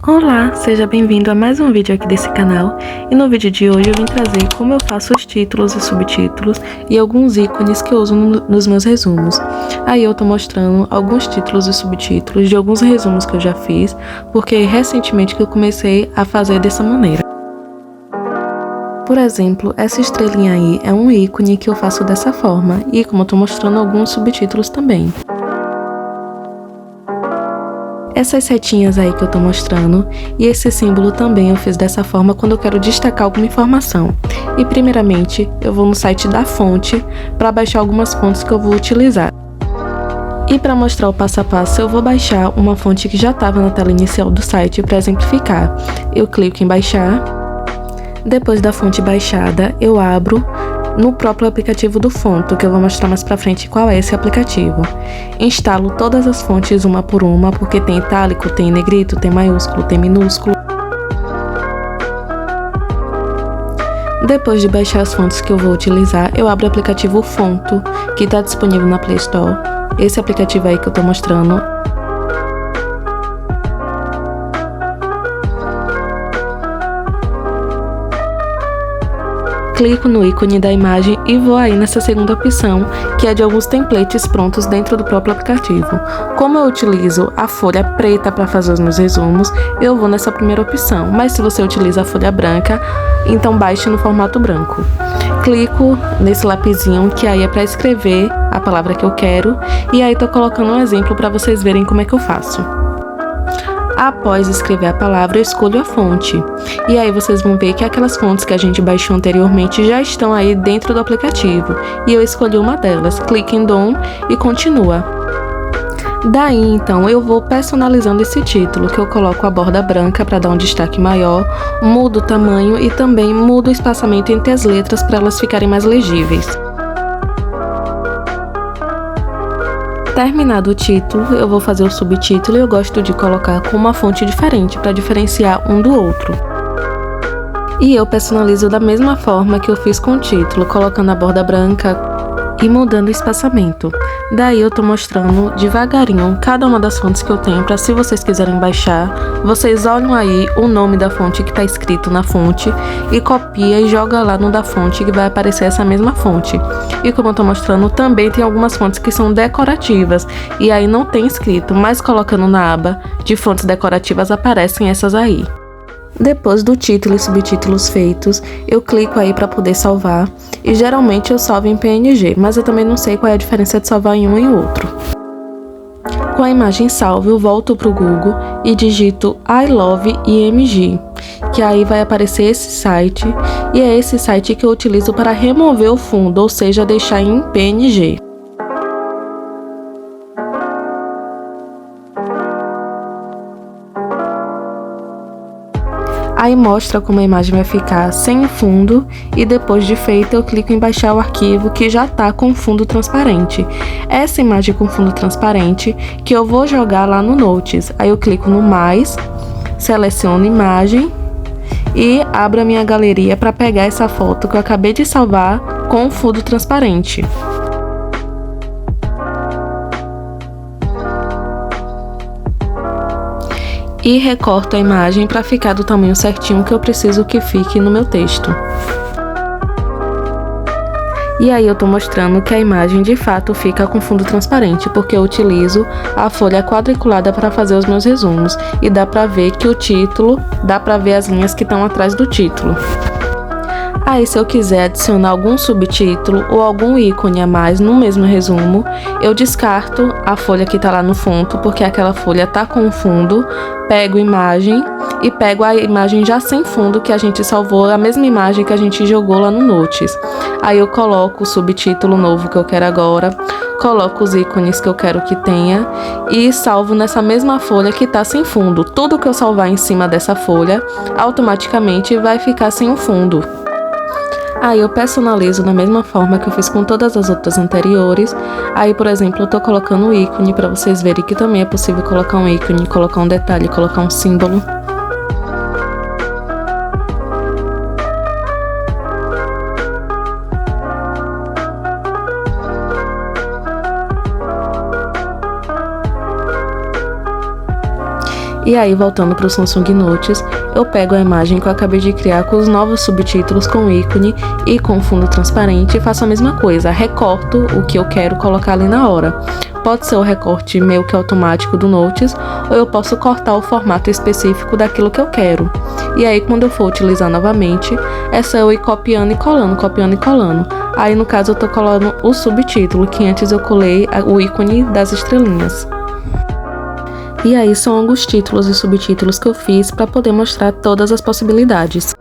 Olá, seja bem-vindo a mais um vídeo aqui desse canal, e no vídeo de hoje eu vim trazer como eu faço os títulos e subtítulos e alguns ícones que eu uso nos meus resumos. Aí eu tô mostrando alguns títulos e subtítulos de alguns resumos que eu já fiz, porque recentemente que eu comecei a fazer dessa maneira. Por exemplo, essa estrelinha aí é um ícone que eu faço dessa forma, e como eu tô mostrando alguns subtítulos também. Essas setinhas aí que eu tô mostrando, e esse símbolo também eu fiz dessa forma quando eu quero destacar alguma informação. E primeiramente, eu vou no site da fonte para baixar algumas fontes que eu vou utilizar. E para mostrar o passo a passo, eu vou baixar uma fonte que já estava na tela inicial do site para exemplificar. Eu clico em baixar, depois da fonte baixada, eu abro no próprio aplicativo do Fonto, que eu vou mostrar mais pra frente qual é esse aplicativo. Instalo todas as fontes uma por uma, porque tem itálico, tem negrito, tem maiúsculo, tem minúsculo. Depois de baixar as fontes que eu vou utilizar, eu abro o aplicativo Fonto, que está disponível na Play Store. Esse aplicativo aí que eu tô mostrando. Clico no ícone da imagem e vou aí nessa segunda opção, que é de alguns templates prontos dentro do próprio aplicativo. Como eu utilizo a folha preta para fazer os meus resumos, eu vou nessa primeira opção, mas se você utiliza a folha branca, então baixe no formato branco. Clico nesse lapisinho, que aí é para escrever a palavra que eu quero, e aí tô colocando um exemplo para vocês verem como é que eu faço. Após escrever a palavra, eu escolho a fonte. E aí vocês vão ver que aquelas fontes que a gente baixou anteriormente já estão aí dentro do aplicativo. E eu escolhi uma delas. Clique em Done e continua. Daí, então, eu vou personalizando esse título, que eu coloco a borda branca para dar um destaque maior, mudo o tamanho e também mudo o espaçamento entre as letras para elas ficarem mais legíveis. Terminado o título, eu vou fazer o subtítulo e eu gosto de colocar com uma fonte diferente para diferenciar um do outro. E eu personalizo da mesma forma que eu fiz com o título, colocando a borda branca e mudando o espaçamento. Daí eu tô mostrando devagarinho cada uma das fontes que eu tenho, para se vocês quiserem baixar, vocês olham aí o nome da fonte que tá escrito na fonte e copia e joga lá no da fonte, que vai aparecer essa mesma fonte. E como eu tô mostrando, também tem algumas fontes que são decorativas e aí não tem escrito, mas colocando na aba de fontes decorativas aparecem essas aí. Depois do título e subtítulos feitos, eu clico aí para poder salvar, e geralmente eu salvo em PNG, mas eu também não sei qual é a diferença de salvar em um e outro. Com a imagem salva, eu volto para o Google e digito I Love IMG, que aí vai aparecer esse site, e é esse site que eu utilizo para remover o fundo, ou seja, deixar em PNG. Aí mostra como a imagem vai ficar sem o fundo, e depois de feito eu clico em baixar o arquivo que já tá com fundo transparente. Essa imagem com fundo transparente que eu vou jogar lá no Notes. Aí eu clico no mais, seleciono imagem e abro a minha galeria para pegar essa foto que eu acabei de salvar com fundo transparente. E recorto a imagem para ficar do tamanho certinho que eu preciso que fique no meu texto. E aí eu tô mostrando que a imagem de fato fica com fundo transparente, porque eu utilizo a folha quadriculada para fazer os meus resumos, e dá pra ver que o título, dá pra ver as linhas que estão atrás do título. Aí se eu quiser adicionar algum subtítulo ou algum ícone a mais no mesmo resumo, eu descarto a folha que tá lá no fundo, porque aquela folha tá com fundo, pego imagem e pego a imagem já sem fundo que a gente salvou, a mesma imagem que a gente jogou lá no Notes. Aí eu coloco o subtítulo novo que eu quero agora, coloco os ícones que eu quero que tenha e salvo nessa mesma folha que tá sem fundo. Tudo que eu salvar em cima dessa folha, automaticamente vai ficar sem o fundo. Aí eu personalizo da mesma forma que eu fiz com todas as outras anteriores. Aí, por exemplo, eu tô colocando o ícone para vocês verem que também é possível colocar um ícone, colocar um detalhe, colocar um símbolo. E aí, voltando para o Samsung Notes, eu pego a imagem que eu acabei de criar com os novos subtítulos com ícone e com fundo transparente e faço a mesma coisa, recorto o que eu quero colocar ali na hora. Pode ser o recorte meio que automático do Notes, ou eu posso cortar o formato específico daquilo que eu quero. E aí, quando eu for utilizar novamente, é só eu ir copiando e colando, copiando e colando. Aí, no caso, eu tô colando o subtítulo, que antes eu colei o ícone das estrelinhas. E aí são alguns títulos e subtítulos que eu fiz para poder mostrar todas as possibilidades.